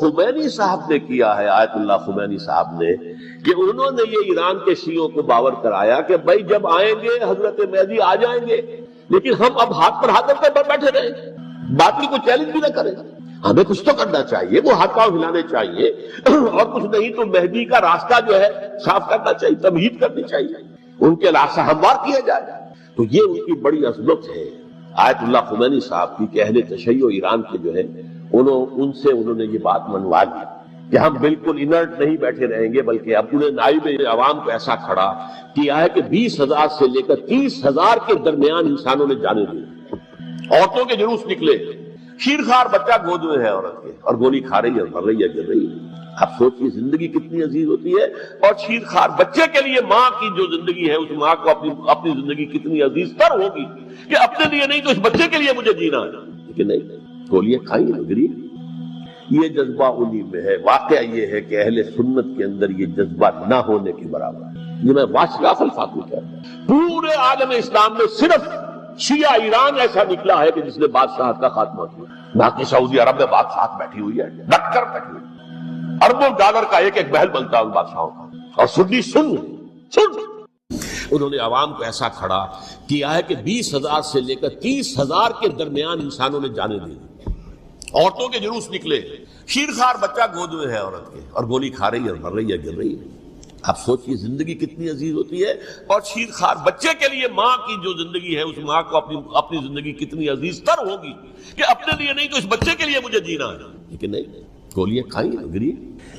Khomeini صاحب نے کیا ہے، آیت اللہ خمینی صاحب نے، کہ انہوں نے یہ ایران کے شیعوں کو باور کرایا کہ بھائی جب آئیں گے حضرت مہدی آ جائیں گے، لیکن ہم اب ہاتھ پر ہاتھ رکھ کر بیٹھے رہیں، باطل کو چیلنج بھی نہ کریں، ہمیں کچھ تو کرنا چاہیے، وہ ہاتھ پاؤں ہلانے چاہیے، اور کچھ نہیں تو مہدی کا راستہ جو ہے صاف کرنا چاہیے، تمہید کرنی چاہیے، ان کے راستہ ہموار کیا جائے۔ تو یہ ان کی بڑی عظمت ہے آیت اللہ خمینی صاحب کی، کہ اہل تشیع ایران کے جو ہے ان سے انہوں نے یہ بات منوا لی کہ ہم بالکل انرٹ نہیں بیٹھے رہیں گے، بلکہ اب انہیں نائب عوام کو ایسا کھڑا کیا ہے کہ 20,000 سے لے کر 30,000 کے درمیان انسانوں نے جانے دی، عورتوں کے جلوس نکلے، شیرخوار بچہ گود میں ہے عورت کے اور گولی کھا رہی ہے، مر رہی ہے، گر رہی ہے۔ اب سوچیے زندگی کتنی عزیز ہوتی ہے، اور شیرخوار بچے کے لیے ماں کی جو زندگی ہے، اس ماں کو اپنی زندگی کتنی عزیز تر ہوگی کہ اپنے لیے نہیں تو اس بچے کے لیے مجھے جینا ہے، لیکن نہیں، گولیاں کھائیں گری۔ یہ جذبہ انہی میں ہے۔ واقعہ یہ ہے کہ اہل سنت کے اندر یہ جذبہ نہ ہونے کے برابر ہے۔ یہ میں واشگاف الفاظ میں کہتا ہوں، پورے عالم اسلام میں صرف شیعہ ایران ایسا نکلا ہے کہ جس نے بادشاہت کا خاتمہ کیا، باقی سعودی عرب میں بادشاہت بیٹھی ہوئی ہے، ڈٹ کر بیٹھی ہوئی ہے، اربوں ڈالر کا ایک ایک محل بنتا ہے ان بادشاہوں کا، اور سنی سن انہوں نے عوام کو ایسا کھڑا کیا ہے کہ 20,000 سے لے کر 30,000 کے درمیان انسانوں نے جانے دی، عورتوں کے جلوس نکلے، شیرخوار بچہ گود میں ہے عورت کے اور گولی کھا رہی ہے، مر رہی ہے، گر رہی ہے۔ اب سوچئے زندگی کتنی عزیز ہوتی ہے، اور شیرخوار بچے کے لیے ماں کی جو زندگی ہے، اس ماں کو اپنی زندگی کتنی عزیز تر ہوگی کہ اپنے لیے نہیں تو اس بچے کے لیے مجھے جینا ہے، لیکن نہیں، گولیاں کھائیں گری۔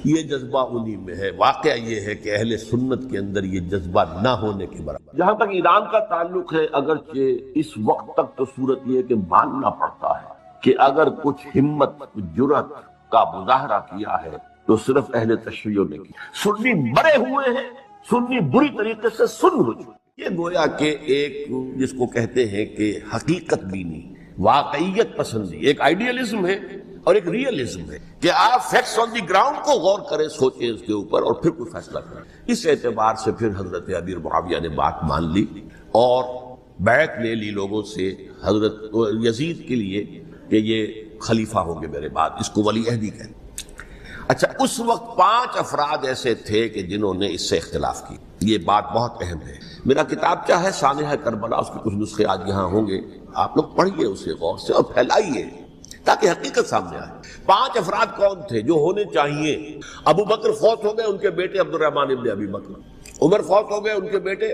یہ جذبہ انہی میں ہے۔ واقعہ یہ ہے کہ اہل سنت کے اندر یہ جذبہ نہ ہونے کے برابر۔ جہاں تک ایران کا تعلق ہے، اگرچہ اس وقت تک تو صورت یہ ہے کہ ماننا پڑتا ہے کہ اگر کچھ ہمت جرأت کا مظاہرہ کیا ہے تو صرف اہل تشیع نے کی۔ سنی بڑے ہوئے ہیں، سنی بری طریقے سے سن ہو چکے۔ یہ گویا کہ ایک جس کو کہتے ہیں کہ حقیقت بینی، واقعیت پسندی، ایک آئیڈیالزم ہے اور ایک ریئلزم ہے کہ آپ فیکٹس آن دی گراؤنڈ کو غور کریں، سوچیں اس کے اوپر اور پھر کوئی فیصلہ کریں۔ اس اعتبار سے پھر حضرت امیر معاویہ نے بات مان لی اور بیعت لے لی لوگوں سے حضرت یزید کے لیے کہ یہ خلیفہ ہوں گے میرے بعد، اس کو ولی عہدی کہتے ہیں۔ اچھا، اس وقت 5 افراد ایسے تھے کہ جنہوں نے اس سے اختلاف کی۔ یہ بات بہت اہم ہے۔ میرا کتاب کیا ہے، سانحہ کربلا، اس کے کچھ نسخے آج یہاں ہوں گے، آپ لوگ پڑھیے اسے غور سے اور پھیلائیے تاکہ حقیقت سامنے آئے۔ 5 افراد کون تھے جو ہونے چاہیے؟ ابو بکر فوت ہو گئے، ان کے بیٹے عبد الرحمن ابن ابی بکر۔ عمر فوت ہو گئے، ان کے بیٹے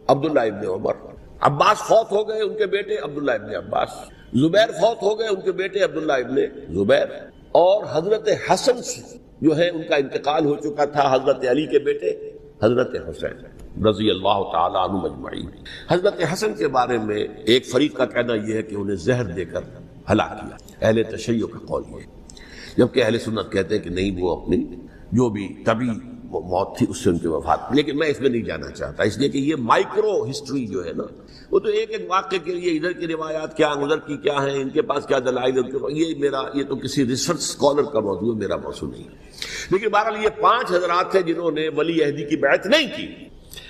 عبداللہ ابن عمر۔ عباس فوت ہو گئے، ان کے بیٹے عبداللہ ابن عباس۔ زبیر فوت ہو گئے، ان کے بیٹے عبداللہ ابن زبیر۔ اور حضرت حسن جو ہے ان کا انتقال ہو چکا تھا، حضرت علی کے بیٹے حضرت حسین رضی اللہ تعالی عنہ اجمعین۔ حضرت حسن کے بارے میں ایک فریق کا کہنا یہ ہے کہ انہیں زہر دے کر ہلاک کیا، اہل تشیع کا قول یہ، جبکہ اہل سنت کہتے ہیں کہ نہیں، وہ اپنی جو بھی طبی موت تھی اس سے ان کی وفات۔ لیکن میں اس میں نہیں جانا چاہتا، اس لیے کہ یہ مائکرو ہسٹری جو ہے نا، وہ تو ایک ایک واقعے کے لیے ادھر کی روایات کیا، ادھر کی کیا ہیں، ان کے پاس کیا دلائل، یہ تو کسی ریسرچ اسکالر کا موضوع ہے، میرا موضوع نہیں۔ لیکن بہرحال یہ 5 حضرات تھے جنہوں نے ولی عہدی کی بیعت نہیں کی،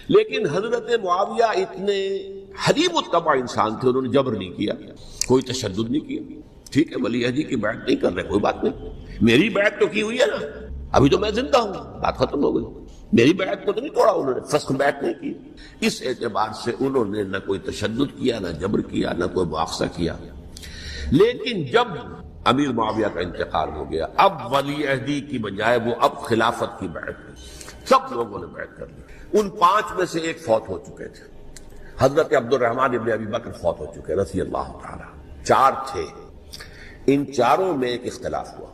لیکن حضرت معاویہ اتنے حلیم الطبع انسان تھے، انہوں نے جبر نہیں کیا، کوئی تشدد نہیں کیا۔ ٹھیک ہے، ولی عہدی کی بیعت نہیں کر رہے، کوئی بات نہیں، میری بیعت تو کی ہوئی ہے نا، ابھی تو میں زندہ ہوں، بات ختم ہو گئی، میری بیعت کو تو نہیں توڑا انہوں نے، فسخ بیعت نہیں کی۔ اس اعتبار سے انہوں نے نہ کوئی تشدد کیا، نہ جبر کیا، نہ کوئی مواخذہ کیا۔ لیکن جب امیر معاویہ کا انتقال ہو گیا، اب ولی عہدی کی بجائے وہ اب خلافت کی بیعت ہوئی، سب لوگوں نے بیعت کر لی۔ ان 5 میں سے ایک فوت ہو چکے تھے، حضرت عبد الرحمن ابن ابی بکر فوت ہو چکے رضی اللہ تعالی۔ 4 تھے، ان 4 میں ایک اختلاف ہوا۔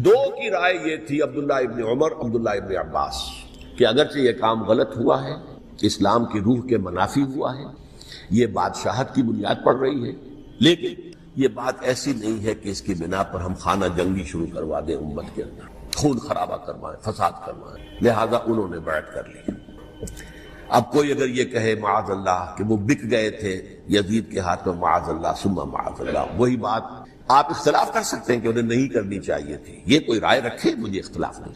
2 کی رائے یہ تھی، عبداللہ ابن عمر، عبداللہ ابن عباس، کہ اگرچہ یہ کام غلط ہوا ہے، اسلام کی روح کے منافی ہوا ہے، یہ بادشاہت کی بنیاد پڑ رہی ہے، لیکن یہ بات ایسی نہیں ہے کہ اس کی بنا پر ہم خانہ جنگی شروع کروا دیں، امت کے اندر خون خرابہ کروائیں، فساد کروائیں۔ لہذا انہوں نے بیعت کر لی۔ اب کوئی اگر یہ کہے معاذ اللہ کہ وہ بک گئے تھے یزید کے ہاتھ میں، معاذ اللہ ثم معاذ اللہ، وہی بات آپ اختلاف کر سکتے ہیں کہ انہیں نہیں کرنی چاہیے تھی، یہ کوئی رائے رکھے، مجھے اختلاف نہیں،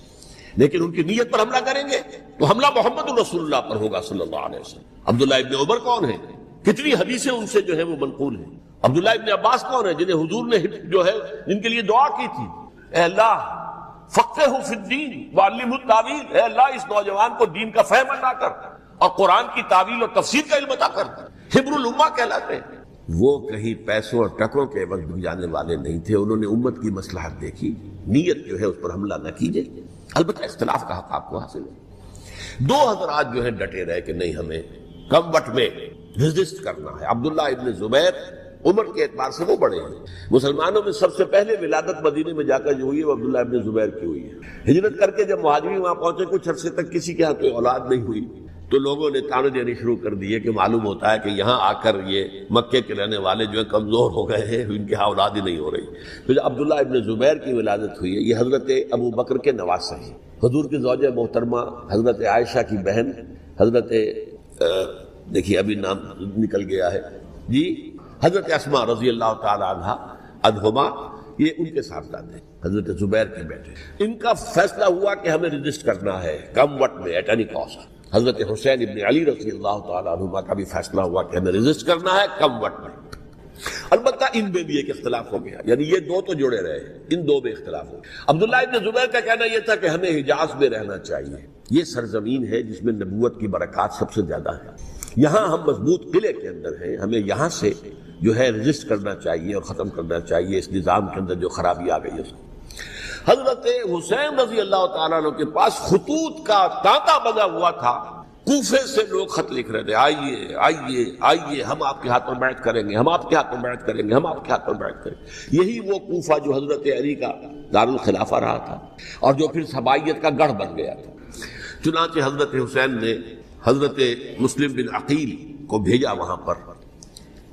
لیکن ان کی نیت پر حملہ کریں گے تو حملہ محمد الرسول اللہ پر ہوگا صلی اللہ علیہ وسلم۔ عبداللہ ابن عمر کون ہے؟ کتنی حدیثیں ان سے جو ہے وہ منقول ہیں۔ عبداللہ ابن عباس کون ہے؟ جنہیں حضور نے جو ہے جن کے لیے دعا کی تھی، اے اللہ فقہوا فی الدین وعلموا التاویل، اے اللہ اس نوجوان کو دین کا فہم عطا کر اور قرآن کی تعویل اور تفسیر کا علم عطا کر۔ حبر الامہ کہلاتے ہیں۔ وہ کہیں پیسوں اور ٹکوں کے عوض بک جانے والے نہیں تھے، انہوں نے امت کی مصلحت دیکھی، نیت جو ہے اس پر حملہ نہ کیجیے۔ البتہ اختلاف کا حق آپ کو حاصل ہے۔ دو حضرات جو ہے ڈٹے رہے کہ نہیں، ہمیں کم وقت میں ریزسٹ کرنا ہے۔ عبداللہ ابن زبیر عمر کے اعتبار سے وہ بڑے ہیں، مسلمانوں میں سب سے پہلے ولادت مدینے میں جا کر جو ہوئی ہے وہ عبداللہ ابن زبیر کی ہوئی ہے۔ ہجرت کر کے جب مہاجرین وہاں پہنچے، کچھ عرصے تک کسی کے ہاں کوئی اولاد نہیں ہوئی، تو لوگوں نے تانے دینے شروع کر دیے کہ معلوم ہوتا ہے کہ یہاں آ کر یہ مکے کے رہنے والے جو ہے کمزور ہو گئے ہیں، ان کے ہاں اولاد ہی نہیں ہو رہی۔ پھر عبداللہ ابن زبیر کی ولادت ہوئی ہے، یہ حضرت ابو بکر کے نواسہ ہیں، حضور کی زوجہ محترمہ حضرت عائشہ کی بہن حضرت دیکھیے ابھی نام نکل گیا ہے جی، حضرت اسماء رضی اللہ تعالی عنہما، یہ ان کے صاحبزادے ہیں، حضرت زبیر کے بیٹے۔ ان کا فیصلہ ہوا کہ ہمیں رجسٹ کرنا ہے کم وقت میں، ایٹ اینی کاسٹ۔ حضرت حسین ابن علی رضی اللہ تعالی عنہما کا بھی فیصلہ ہوا کہ ہمیں رجسٹ کرنا ہے کم وقت میں۔ البتہ ان میں بھی ایک اختلاف ہو گیا، یعنی یہ دو تو جڑے رہے، ان دو میں اختلاف ہو گیا۔ عبداللہ ابن زبیر کا کہنا یہ تھا کہ ہمیں حجاز میں رہنا چاہیے، یہ سرزمین ہے جس میں نبوت کی برکات سب سے زیادہ ہے، یہاں ہم مضبوط قلعے کے اندر ہیں، ہمیں یہاں سے جو ہے رجسٹ کرنا چاہیے اور ختم کرنا چاہیے اس نظام کے اندر جو خرابی آ گئی ہے۔ حضرت حسین رضی اللہ تعالیٰ عنہ کے پاس خطوط کا تانتا بنا ہوا تھا، کوفے سے لوگ خط لکھ رہے تھے، آئیے آئیے آئیے، ہم آپ کے ہاتھ پر بیعت کریں گے، ہم آپ کے ہاتھ پر بیعت کریں گے، ہم آپ کے ہاتھ پر بیعت کریں گے۔ یہی وہ کوفہ جو حضرت علی کا دارالخلافہ رہا تھا اور جو پھر صبائیت کا گڑھ بن گیا تھا۔ چنانچہ حضرت حسین نے حضرت مسلم بن عقیل کو بھیجا وہاں پر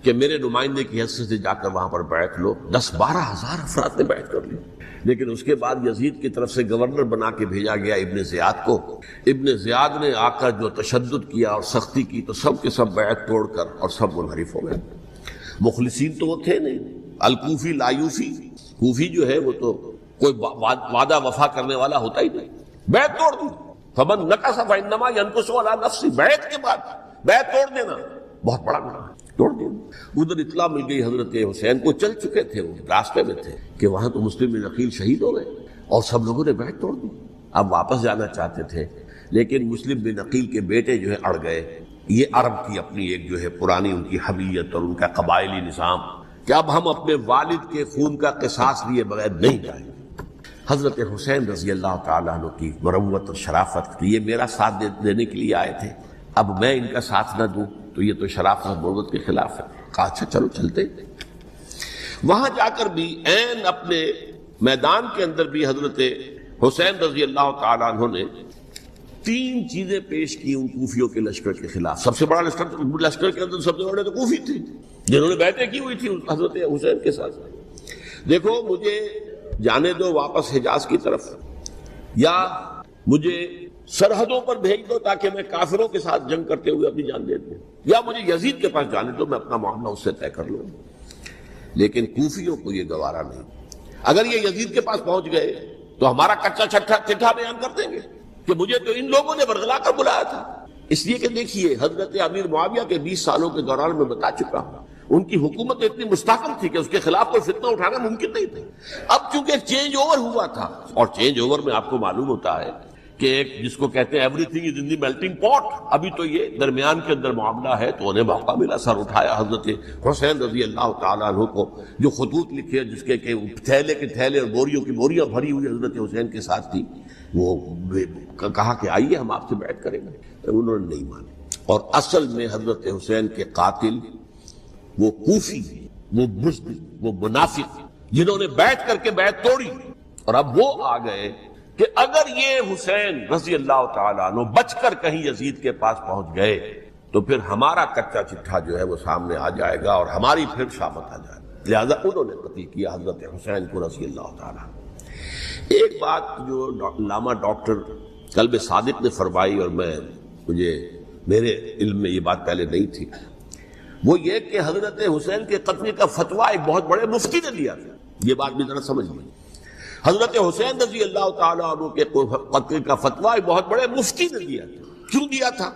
کہ میرے نمائندے کی حیثیت سے جا کر وہاں پر بیعت لو۔ 10-12 ہزار افراد نے بیعت کر لی، لیکن اس کے بعد یزید کی طرف سے گورنر بنا کے بھیجا گیا ابن زیاد کو۔ ابن زیاد نے آ کر جو تشدد کیا اور سختی کی تو سب کے سب بیعت توڑ کر اور سب منحرف ہو گئے۔ مخلصین تو وہ تھے نہیں، الکوفی لایوفی، کوفی جو ہے وہ تو کوئی وعدہ وفا کرنے والا ہوتا ہی نہیں، بیعت توڑ دی۔ فمن نقص فانما ينقص على نفسه، بیعت کے بعد بیعت توڑ دینا بہت بڑا گناہ ہے، توڑ دیا۔ ادھر اطلاع مل گئی حضرت حسین کو، چل چکے تھے، وہ راستے میں تھے کہ وہاں تو مسلم بن عقیل شہید ہو گئے اور سب لوگوں نے بیعت توڑ دی۔ اب واپس جانا چاہتے تھے لیکن مسلم بن عقیل کے بیٹے جو ہے اڑ گئے۔ یہ عرب کی اپنی ایک جو ہے پرانی ان کی حمیت اور ان کا قبائلی نظام کہ اب ہم اپنے والد کے خون کا قصاص لیے بغیر نہیں جائیں گے۔ حضرت حسین رضی اللہ تعالیٰ عنہ کی مروت اور شرافت، یہ میرا ساتھ دینے کے لیے آئے تھے، اب میں ان کا ساتھ نہ دوں تو یہ تو شرافت اور مروت کے خلاف ہے۔ کہا اچھا چلو چلتے۔ وہاں جا کر بھی عین اپنے میدان کے اندر بھی حضرت حسین رضی اللہ تعالیٰ عنہ نے 3 چیزیں پیش کی ان کوفیوں کے لشکر کے خلاف۔ سب سے بڑا لشکر کے اندر سب سے بڑے تو کوفی تھے جنہوں نے بیعتیں کی ہوئی تھی حضرت حسین کے ساتھ۔ دیکھو مجھے جانے دو واپس حجاز کی طرف، یا مجھے سرحدوں پر بھیج دو تاکہ میں کافروں کے ساتھ جنگ کرتے ہوئے اپنی جان دے دوں، یا مجھے یزید کے پاس جانے دو، میں اپنا معاملہ اس سے طے کر لوں۔ لیکن کوفیوں کو یہ گوارا نہیں۔ اگر یہ یزید کے پاس پہنچ گئے تو ہمارا کچا چٹھا بیان کر دیں گے کہ مجھے تو ان لوگوں نے برگلا کر بلایا تھا۔ اس لیے کہ دیکھیے حضرت امیر معاویہ کے 20 سالوں کے دوران میں بتا چکا ہوں، ان کی حکومت اتنی مستحکم تھی کہ اس کے خلاف کوئی فتنہ اٹھانا ممکن نہیں تھا۔ اب چونکہ چینج اوور ہوا تھا، اور چینج اوور میں آپ کو معلوم ہوتا ہے کہ ایک جس کو کہتے ہیں every thing is in the melting پاٹ، ابھی تو یہ درمیان کے اندر معاملہ ہے، تو انہیں موقع ملا، سر اٹھایا حضرت حسین رضی اللہ تعالیٰ عنہ کو، جو خطوط لکھے جس کے کہ تھیلے کے تھیلے اور بوریوں کی بوریاں بھری ہوئی حضرت حسین کے ساتھ تھی، وہ کہا کہ آئیے ہم آپ سے بیعت کریں گے، انہوں نے نہیں مانے۔ اور اصل میں حضرت حسین کے قاتل وہ کوفی، وہ بزدل، وہ منافق جنہوں نے بیعت کر کے بیعت توڑی، اور اب وہ آ گئے کہ اگر یہ حسین رضی اللہ تعالیٰ عنہ بچ کر کہیں یزید کے پاس پہنچ گئے تو پھر ہمارا کچا چٹھا جو ہے وہ سامنے آ جائے گا اور ہماری پھر شامت آ جائے گی، لہذا انہوں نے قتل کیا حضرت حسین کو رضی اللہ تعالیٰ عنہ۔ ایک بات جو علامہ ڈاکٹر قلب صادق نے فرمائی، اور مجھے میرے علم میں یہ بات پہلے نہیں تھی، وہ یہ کہ حضرت حسین کے قتل کا فتویٰ ایک بہت بڑے مفتی نے لیا تھا۔ یہ بات بھی ذرا سمجھ لیں، حضرت حسین رضی اللہ تعالیٰ عنہ کے قتل کا فتویٰ ایک بہت بڑے مفتی نے دیا تھا۔ کیوں دیا تھا؟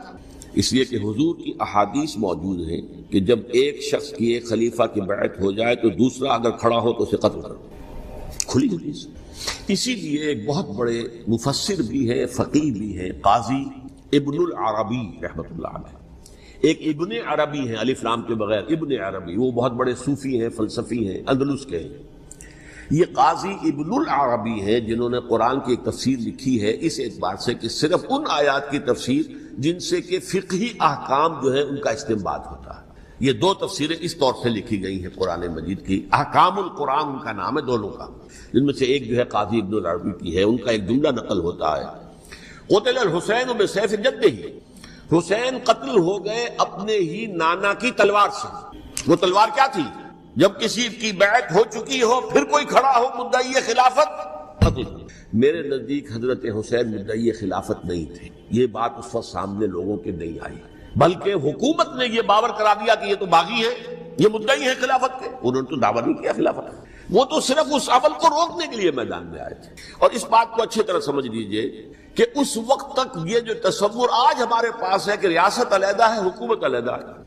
اس لیے کہ حضور کی احادیث موجود ہیں کہ جب ایک شخص کی ایک خلیفہ کی بیعت ہو جائے تو دوسرا اگر کھڑا ہو تو اسے قتل کرو، کھلی حدیث۔ اسی لیے ایک بہت بڑے مفسر بھی ہے، فقیہ بھی ہے، قاضی ابن العربی رحمۃ اللہ علیہ، ایک ابن عربی ہیں الف لام کے بغیر، ابن عربی، وہ بہت بڑے صوفی ہیں، فلسفی ہیں، اندلس کے ہیں۔ یہ قاضی ابن العربی ہیں جنہوں نے قرآن کی ایک تفسیر لکھی ہے اس اعتبار سے کہ صرف ان آیات کی تفسیر جن سے کہ فقہی احکام جو ہے ان کا استنباط ہوتا ہے۔ یہ دو تفسیریں اس طور سے لکھی گئی ہیں قرآن مجید کی، احکام القرآن ان کا نام ہے دونوں کا، جن میں سے ایک جو ہے قاضی ابن العربی کی ہے، ان کا ایک جملہ نقل ہوتا ہے، قتل الحسین بسیف جدہ، حسین قتل ہو گئے اپنے ہی نانا کی تلوار سے۔ وہ تلوار کیا تھی؟ جب کسی کی بیعت ہو چکی ہو پھر کوئی کھڑا ہو مدعی خلافت، قتل۔ میرے نزدیک حضرت حسین مدعی خلافت نہیں تھے، یہ بات اس وقت سامنے لوگوں کے نہیں آئی، بلکہ حکومت نے یہ باور کرا دیا کہ یہ تو باغی ہے، یہ مدعی ہے خلافت کے۔ انہوں نے تو دعویٰ نہیں کیا خلافت، وہ تو صرف اس عمل کو روکنے کے لیے میدان میں آئے تھے۔ اور اس بات کو اچھی طرح سمجھ لیجئے کہ اس وقت تک یہ جو تصور آج ہمارے پاس ہے کہ ریاست علیحدہ ہے، حکومت علیحدہ ہے،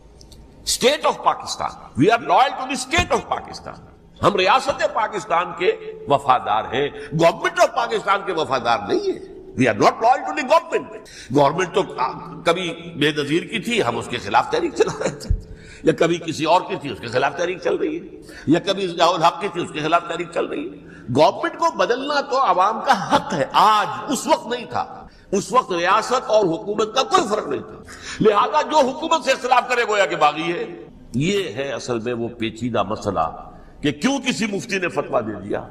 state of Pakistan, we are loyal to the state of Pakistan, ہم ریاست پاکستان کے وفادار ہیں، گورنمنٹ آف پاکستان کے وفادار نہیں ہیں۔ We are not loyal to the government. Government تو کبھی بے نظیر کی تھی، ہم اس کے خلاف تحریک چلا رہے تھے، یا کبھی کسی اور کی تھی اس کے خلاف تحریک چل رہی ہے، یا کبھی ضیاء الحق کی تھی اس کے خلاف تحریک چل رہی ہے۔ گورنمنٹ کو بدلنا تو عوام کا حق ہے، آج، اس وقت نہیں تھا۔ اس وقت ریاست اور حکومت کا کوئی فرق نہیں تھا، لہذا جو حکومت سے اختلاف کرے گویا کہ باغی ہے۔ یہ ہے اصل میں وہ پیچیدہ مسئلہ کہ کیوں کسی مفتی نے فتویٰ دے دیا،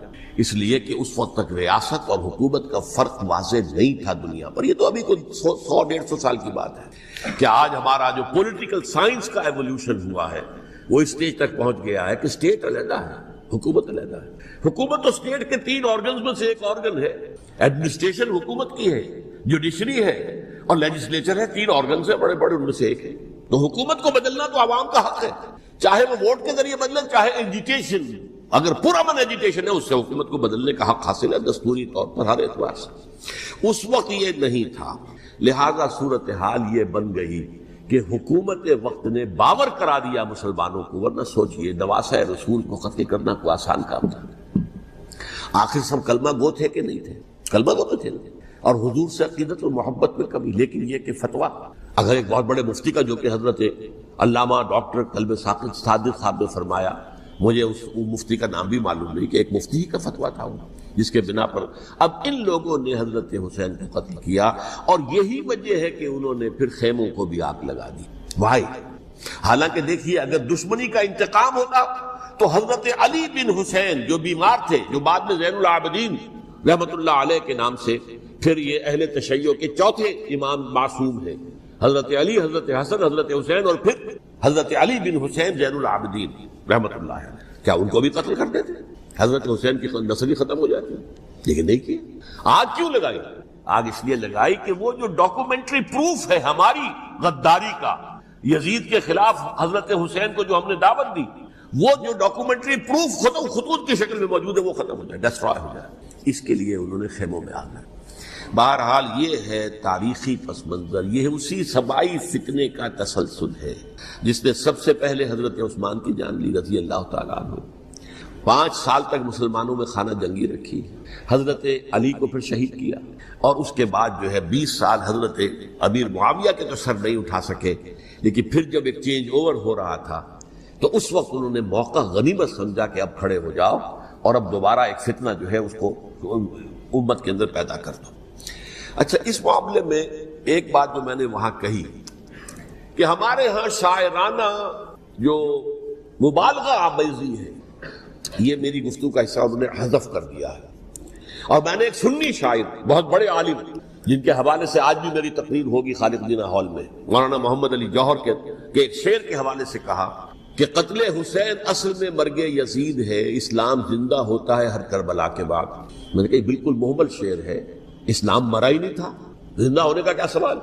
اس لیے کہ اس وقت تک ریاست اور حکومت کا فرق واضح نہیں تھا دنیا پر۔ یہ تو ابھی کوئی 100-150 سال کی بات ہے کہ آج ہمارا جو پولیٹیکل سائنس کا ایولیوشن ہوا ہے وہ اس اسٹیج تک پہنچ گیا ہے کہ اسٹیٹ علیحدہ ہے، حکومت علیحدہ ہے۔ حکومت تو اسٹیٹ کے 3 آرگنز میں سے ایک آرگن ہے، ایڈمنسٹریشن حکومت کی ہے، جوڈیشری ہے اور لیجسلیچر ہے، 3 آرگنز ہیں بڑے بڑے، ان میں سے ایک ہے۔ تو حکومت کو بدلنا تو عوام کا حق ہے، چاہے وہ ووٹ کے ذریعے بدلیں، چاہے ایجیٹیشن، اگر پرامن ایجیٹیشن ہے اس سے حکومت کو بدلنے کا حق حاصل ہے دستوری طور پر ہر اعتبار سے۔ اس وقت یہ نہیں تھا، لہذا صورتحال یہ بن گئی کہ حکومت وقت نے باور کرا دیا مسلمانوں کو، ورنہ سوچئے نواسہ رسول کو قتل کرنا کوئی آسان کام تھا۔ آخر سب کلمہ گو تھے کہ نہیں تھے؟ کلمہ گو تو تھے اور حضور سے عقیدت و محبت میں کبھی، لیکن یہ کہ فتویٰ اگر ایک بہت بڑے مفتی کا، جو کہ حضرت علامہ ڈاکٹر قلب صادق صاحب نے فرمایا، مجھے اس مفتی کا نام بھی معلوم نہیں، کہ ایک مفتی ہی کا فتویٰ تھا وہ، جس کے بنا پر اب ان لوگوں نے حضرت حسین کو قتل کیا، اور یہی وجہ ہے کہ انہوں نے پھر خیموں کو بھی آگ لگا دی۔ وائی حالانکہ دیکھیے اگر دشمنی کا انتقام ہوتا تو حضرت علی بن حسین جو بیمار تھے، جو بعد میں زین العابدین رحمت اللہ علیہ کے نام سے پھر یہ اہل تشیع کے چوتھے امام معصوم ہیں، حضرت علی، حضرت حسن، حضرت حسین، اور پھر حضرت علی بن حسین زین العابدین رحمت اللہ علیہ، کیا ان کو بھی قتل کر دیتے؟ حضرت حسین کی نسل ہی ختم ہو جاتی، لیکن نہیں کیا۔ آگ کیوں لگائی؟ آگ اس لیے لگائی کہ وہ جو ڈاکومنٹری پروف ہے ہماری غداری کا یزید کے خلاف حضرت حسین کو جو ہم نے دعوت دی، وہ جو ڈاکومنٹری پروف خطوط کی شکل میں موجود ہے وہ ختم ہو جائے، ڈسٹرائے ہو جائے۔ اس کے لیے انہوں نے خیموں میں آگ لگائی۔ بہرحال یہ ہے تاریخی پس منظر، یہ اسی سبائی فتنے کا تسلسل ہے جس نے سب سے پہلے حضرت عثمان کی جان لی رضی اللہ تعالیٰ عنہ۔ 5 سال تک مسلمانوں میں خانہ جنگی رکھی، حضرت علی کو پھر شہید کیا، اور اس کے بعد جو ہے 20 سال حضرت امیر معاویہ کے تو سر نہیں اٹھا سکے، لیکن پھر جب ایک چینج اوور ہو رہا تھا تو اس وقت انہوں نے موقع غنیمت سمجھا کہ اب کھڑے ہو جاؤ اور اب دوبارہ ایک فتنہ جو ہے اس کو امت کے اندر پیدا کر دو۔ اچھا، اس معاملے میں ایک بات جو میں نے وہاں کہی کہ ہمارے ہاں شاعرانہ جو مبالغہ آمیزی ہے، یہ میری گفتگو کا حصہ انہوں نے حذف کر دیا ہے، اور میں نے ایک سنی شاعر بہت بڑے عالم جن کے حوالے سے آج بھی میری تقریر ہوگی خالق جناح ہال میں، مولانا محمد علی جوہر کے ایک شعر کے حوالے سے کہا کہ قتل حسین اصل میں مرگ یزید ہے، اسلام زندہ ہوتا ہے ہر کربلا کے بعد۔ میں نے کہا بالکل محمل شعر ہے، اسلام مرا ہی نہیں تھا، زندہ ہونے کا کیا سوال؟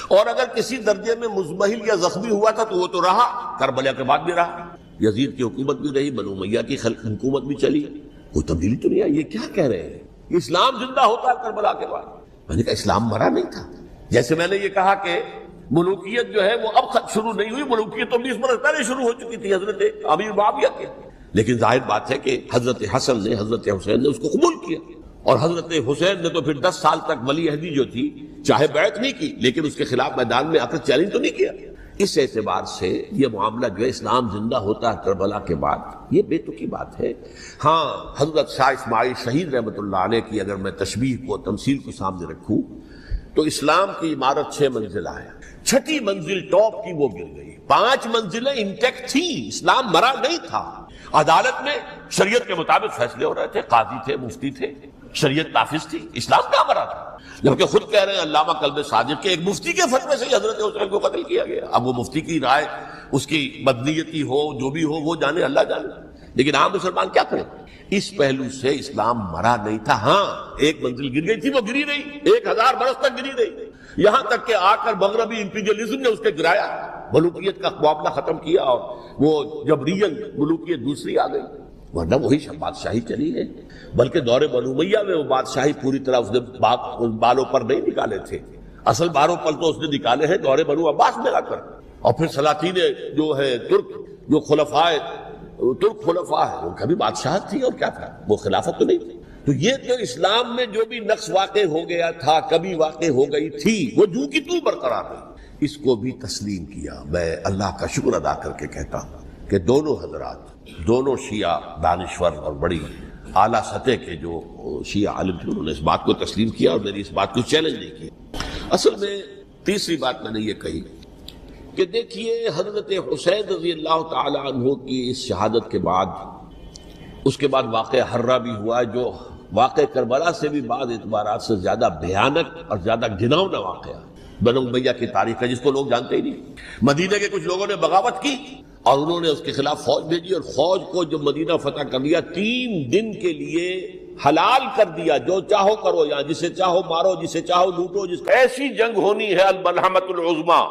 اور اگر کسی درجے میں مزمحل یا زخمی ہوا تھا تو وہ تو رہا، کربلا کے بعد بھی رہا، یزید کی حکومت بھی رہی، بنو امیہ کی حکومت بھی چلی، کوئی تبدیلی تو نہیں آئی۔ یہ کیا کہہ رہے ہیں؟ اسلام زندہ ہوتا ہے کربلا کے بعد۔ میں نے کہا اسلام مرا نہیں تھا، جیسے میں نے یہ کہا کہ ملوکیت جو ہے وہ اب شروع نہیں ہوئی، ملوکیت تو 20 برس پہلے شروع ہو چکی تھی حضرت امیر معاویہ کے، لیکن ظاہر بات ہے کہ حضرت حسن نے، حضرت حسین نے اس کو قبول کیا اور حضرت حسین نے تو پھر 10 سال تک ولی عہدی جو تھی چاہے بیعت نہیں کی لیکن اس کے خلاف میدان میں آ کر چیلنج تو نہیں کیا. اس اعتبار سے یہ معاملہ جو ہے اسلام زندہ ہوتا ہے کربلا کے بعد، یہ بے تکی بات ہے. ہاں حضرت شاہ اسماعیل شہید رحمۃ اللہ علیہ کی اگر میں تشبیہ کو تمثیل کو سامنے رکھوں تو اسلام کی عمارت 6 منزل آیا، 6ٹھی منزل ٹاپ کی وہ گر گئی، 5 منزلیں انٹیکٹ تھیں، اسلام مرا نہیں تھا. عدالت میں شریعت کے مطابق فیصلے ہو رہے تھے، قاضی تھے، مفتی تھے، شریعت نافذ تھی، اسلام کہاں مرا تھا. جبکہ خود کہہ رہے ہیں علامہ قلب صادق کے ایک مفتی کے فتوے سے حضرت حسین کو قتل کیا گیا. اب وہ مفتی کی رائے، اس کی بدنیتی ہو جو بھی ہو وہ جانے، اللہ جانے، لیکن عام مسلمان کیا کریں. اس پہلو سے اسلام مرا نہیں تھا. ہاں ایک منزل گر گئی تھی، وہ گری رہی، 1000 برس تک گری رہی، یہاں تک کہ آ کر مغربی امپیریلزم نے اس کے گرایا، ملوکیت کا معاملہ ختم کیا اور وہ جبریل ملوکیت دوسری آ گئی. ورنہ وہی بادشاہی چلی ہے، بلکہ دور بنو امیہ میں وہ بادشاہی پوری طرح اس نے بالوں پر نہیں نکالے تھے، اصل بالوں پر تو اس نے نکالے ہیں دور بنو عباس میں آ کر. اور پھر سلاطین جو ہے ترک، جو خلفائے ترک خلفاء ہے، ان کا بھی بادشاہت تھی اور کیا تھا، وہ خلافت تو نہیں تھی. تو یہ تو اسلام میں جو بھی نقص واقع ہو گیا تھا، کبھی واقع ہو گئی تھی، وہ جو کی تو برقرار رہی، اس کو بھی تسلیم کیا. میں اللہ کا شکر ادا کر کے کہتا ہوں کہ دونوں حضرات، دونوں شیعہ دانشور اور بڑی اعلیٰ سطح کے جو شیعہ عالم تھے، انہوں نے اس بات کو تسلیم کیا اور میری اس بات کو چیلنج نہیں کیا. اصل میں تیسری بات میں نے یہ کہی کہ دیکھیے حضرت حسین رضی اللہ تعالی عنہ کی اس شہادت کے بعد، اس کے بعد واقعہ ہرہ بھی ہوا جو واقع کربلا سے بھی بعض اعتبارات سے زیادہ بھیانک اور زیادہ گھناؤنا واقعہ بنو امیہ کی تاریخ ہے، جس کو لوگ جانتے ہی نہیں. مدینہ کے کچھ لوگوں نے بغاوت کی اور انہوں نے اس کے خلاف فوج بھیجی، اور فوج کو جو مدینہ فتح کر لیا 3 دن کے لیے حلال کر دیا، جو چاہو کرو، یہاں جسے چاہو مارو، جسے چاہو لوٹو. ایسی جنگ ہونی ہے الملحمۃ العظمیٰ،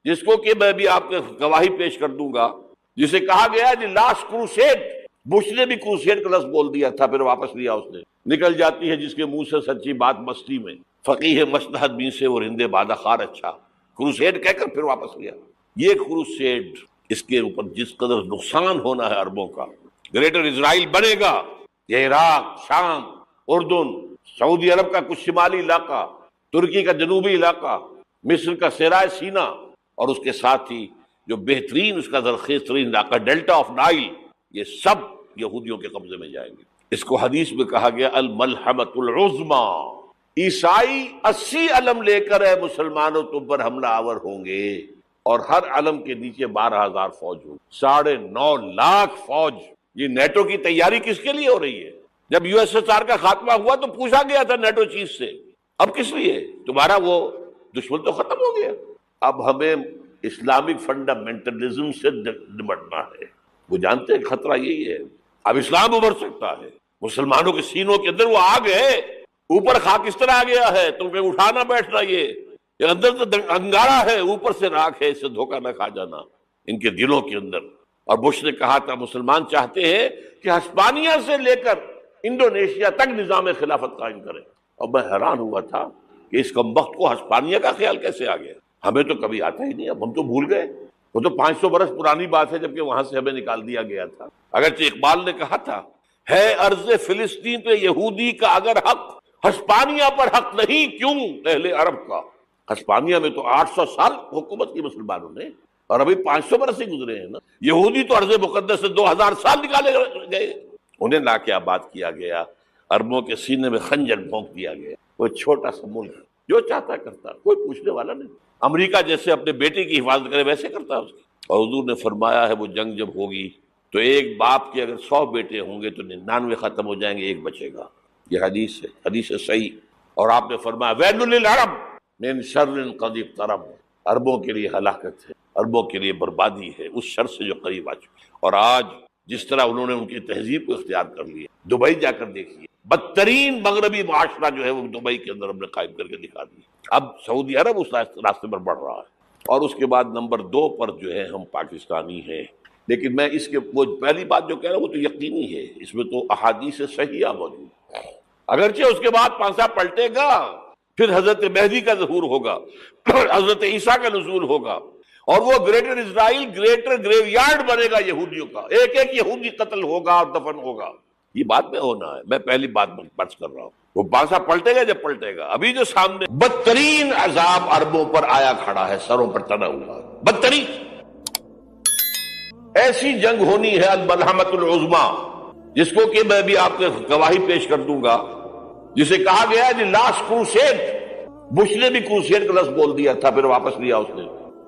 جس کو کہ میں بھی آپ کو گواہی پیش کر دوں گا، جسے کہا گیا ہے لاسٹ کروسیڈ. بش نے بھی کروسیڈ کا لفظ بول دیا تھا، پھر واپس لیا اس نے. نکل جاتی ہے جس کے منہ سے سچی بات مستی میں، فقیہ مصلحت بھی سے وہ رندے بادہ خار اچھا. کروسیڈ کہہ کر پھر واپس لیا. یہ کروسیڈ، اس کے اوپر جس قدر نقصان ہونا ہے عربوں کا، گریٹر اسرائیل بنے گا، یہ عراق، شام، اردن، سعودی عرب کا کچھ شمالی علاقہ، ترکی کا جنوبی علاقہ، مصر کا صحرائے سینا، اور اس کے ساتھ ہی جو بہترین اس کا زرخیز ترین علاقہ ڈیلٹا آف نائل، یہ سب یہودیوں کے قبضے میں جائیں گے. اس کو حدیث میں کہا گیا الملحمۃ العظمیٰ. عیسائی 80 علم لے کر اے مسلمانوں تم پر حملہ آور ہوں گے، اور ہر علم کے نیچے 12,000 فوج ہوگی، 9.5 لاکھ فوج. یہ نیٹو کی تیاری کس کے لیے ہو رہی ہے؟ جب یو ایس ایس آر کا خاتمہ ہوا تو پوچھا گیا تھا نیٹو چیف سے، اب کس لیے؟ تمہارا وہ دشمن تو ختم ہو گیا، اب ہمیں اسلامک فنڈامنٹلزم سے نمٹنا ہے. وہ جانتے ہیں خطرہ یہی ہے، اب اسلام ابھر سکتا ہے. مسلمانوں کے سینوں کے اندر وہ آگ ہے، اوپر خاک اس طرح آ گیا ہے، تم پہ اٹھانا بیٹھنا، یہ اندر تو انگارہ ہے، اوپر سے راکھ ہے، اس سے دھوکہ نہ کھا جانا ان کے دلوں کے اندر. اور بش نے کہا تھا مسلمان چاہتے ہیں کہ ہسپانیہ سے لے کر انڈونیشیا تک نظام خلافت قائم کریں. اور میں حیران ہوا تھا کہ اس کمبخت کو ہسپانیہ کا خیال کیسے آ گیا، ہمیں تو کبھی آتا ہی نہیں، اب ہم تو بھول گئے. وہ تو 500 برس پرانی بات ہے، جبکہ وہاں سے ہمیں نکال دیا گیا تھا. اگرچہ اقبال نے کہا تھا ہے ارض فلسطین پہ یہودی کا اگر حق، ہسپانیہ پر حق نہیں کیوں اہل عرب کا. ہسپانیہ میں تو 800 سال حکومت کی مسلمانوں نے، اور ابھی 500 برس ہی گزرے ہیں نا. یہودی تو ارض مقدس سے 2000 سال نکالے گئے، انہیں لا کے آباد کیا گیا، عربوں کے سینے میں خنجر بھونک دیا گیا. وہ چھوٹا سا ملک جو چاہتا کرتا، کوئی پوچھنے والا نہیں. امریکہ جیسے اپنے بیٹے کی حفاظت کرے ویسے کرتا اس کی. اور حضور نے فرمایا ہے وہ جنگ جب ہوگی تو ایک باپ کے اگر 100 بیٹے ہوں گے تو 99 ختم ہو جائیں گے، ایک بچے گا. یہ حدیث ہے، حدیث ہے صحیح. اور آپ نے فرمایا ویل للعرب من شر قد اقترب، عربوں کے لیے ہلاکت ہے، عربوں کے لیے بربادی ہے اس شر سے جو قریب آ چکی. اور آج جس طرح انہوں نے ان کی تہذیب کو اختیار کر لیا، دبئی جا کر دیکھیے، بدترین مغربی معاشرہ جو ہے وہ دبئی کے اندر ہم نے قائم کر کے دکھا دیا. اب سعودی عرب اس راستے پر بڑھ رہا ہے. اور اس کے بعد نمبر 2 پر جو ہے ہم پاکستانی ہیں. لیکن میں اس کے وہ پہلی بات جو کہہ رہا ہوں وہ تو یقینی ہے، اس میں تو احادیث صحیحہ موجود ہے. اگرچہ اس کے بعد پانسا پلٹے گا، پھر حضرت مہدی کا ظہور ہوگا، حضرت عیسیٰ کا نزول ہوگا، اور وہ گریٹر اسرائیل گریٹر گریو یارڈ بنے گا یہودیوں کا. ایک ایک یہودی قتل ہوگا اور دفن ہوگا. یہ بعد میں ہونا ہے، میں پہلی بات بات کر رہا ہوں۔ وہ پاسا پلٹے گا جب پلٹے گا۔ ابھی جو سامنے بدترین عذاب عربوں پر آیا کھڑا ہے، سروں پر تنا ہوا، بدترین ایسی جنگ ہونی ہے الملحمۃ العظما، جس کو کہ میں بھی آپ کو گواہی پیش کر دوں گا، جسے کہا گیا ہے لاسٹ کروسیڈ۔ بش نے بھی کروسیڈ کا لفظ بول دیا تھا، پھر واپس لیا اس نے۔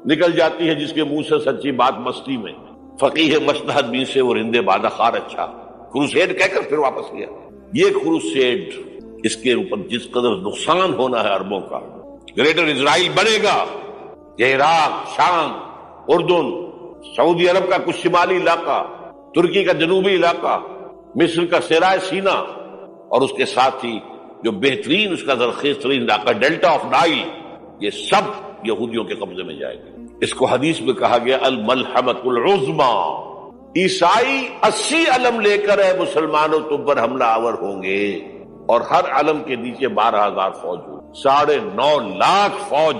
نکل جاتی ہے جس کے منہ سے سچی بات مستی میں، فقیہ مجتہد بھی سے وہ رندے بادہ خار اچھا، کروسیڈ کہہ کر پھر واپس لیا۔ یہ کروسیڈ، اس کے اوپر جس قدر نقصان ہونا ہے عربوں کا، گریٹر اسرائیل بنے گا، یہ عراق، شام، اردن، سعودی عرب کا کچھ شمالی علاقہ، ترکی کا جنوبی علاقہ، مصر کا صحرائے سینا، اور اس کے ساتھ ہی جو بہترین اس کا زرخیز ترین علاقہ ڈیلٹا آف نائل، یہ سب یہودیوں کے قبضے میں جائے گا۔ اس کو حدیث میں کہا گیا الملحمۃ العظما۔ عیسائی 80 علم لے کر ہے مسلمانوں تم پر حملہ آور ہوں گے، اور ہر علم کے نیچے 12,000 فوج ہو، 9.5 لاکھ فوج۔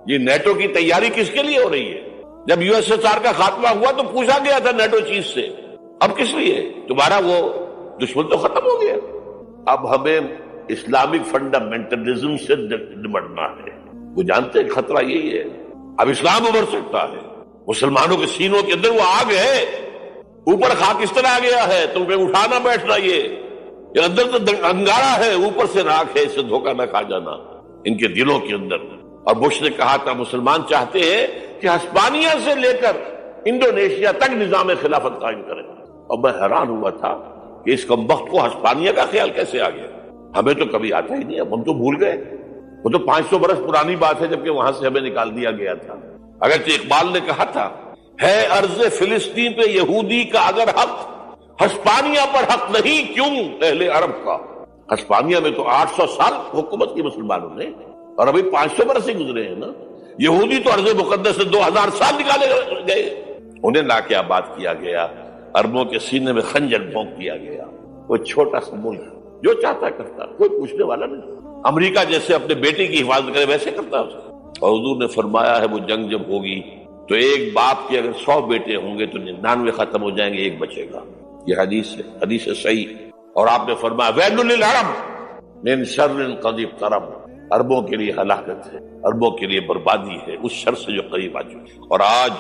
یہ نیٹو کی تیاری کس کے لیے ہو رہی ہے؟ جب یو ایس ایس آر کا خاتمہ ہوا تو پوچھا گیا تھا نیٹو چیف سے، اب کس لیے؟ تمہارا وہ دشمن تو ختم ہو گیا، اب ہمیں اسلامک فنڈامنٹلزم سے نمٹنا ہے۔ وہ جانتے ہیں خطرہ یہی ہے، اب اسلام ابھر سکتا ہے، مسلمانوں کے سینوں کے اندر وہ آگ ہے، اوپر خاک اس طرح آ گیا ہے، تمہیں اٹھانا بیٹھنا، یہ اندر تو انگارہ ہے، اوپر سے راکھ ہے، اس سے دھوکہ نہ کھا جانا ان کے دلوں کے اندر۔ اور بش نے کہا تھا مسلمان چاہتے ہیں کہ ہسپانیہ سے لے کر انڈونیشیا تک نظام خلافت قائم کریں، اور میں حیران ہوا تھا کہ اس کمبخت کو ہسپانیہ کا خیال کیسے آ گیا؟ ہمیں تو کبھی آتا ہی نہیں، اب ہم تو بھول گئے، وہ تو 500 برس پرانی بات ہے جبکہ وہاں سے ہمیں نکال دیا گیا تھا۔ اگرچہ اقبال نے کہا تھا ہے عرض فلسطین پہ یہودی کا اگر حق، ہسپانیہ پر حق نہیں کیوں اہل عرب کا؟ ہسپانیہ میں تو 800 سال حکومت کی مسلمانوں نے، اور ابھی 500 برس سے گزرے ہیں نا۔ یہودی تو عرض مقدس سے 2000 سال نکالے گئے، انہیں لا کے آباد کیا گیا، عربوں کے سینے میں خنجر بھونک دیا گیا۔ وہ چھوٹا سا ملک جو چاہتا کرتا، کوئی پوچھنے والا نہیں۔ امریکہ جیسے اپنے بیٹے کی حفاظت کرے ویسے کرتا ہے۔ اور حضور نے فرمایا ہے وہ جنگ جب ہوگی تو ایک باپ کے اگر 100 بیٹے ہوں گے تو 99 ختم ہو جائیں گے، ایک بچے گا۔ یہ حدیث ہے، حدیث صحیح۔ اور آپ نے فرمایا ویل للعرب من شر قد اقترب، عربوں کے لیے ہلاکت ہے، عربوں کے لیے بربادی ہے اس شر سے جو قریب آ چکی۔ اور آج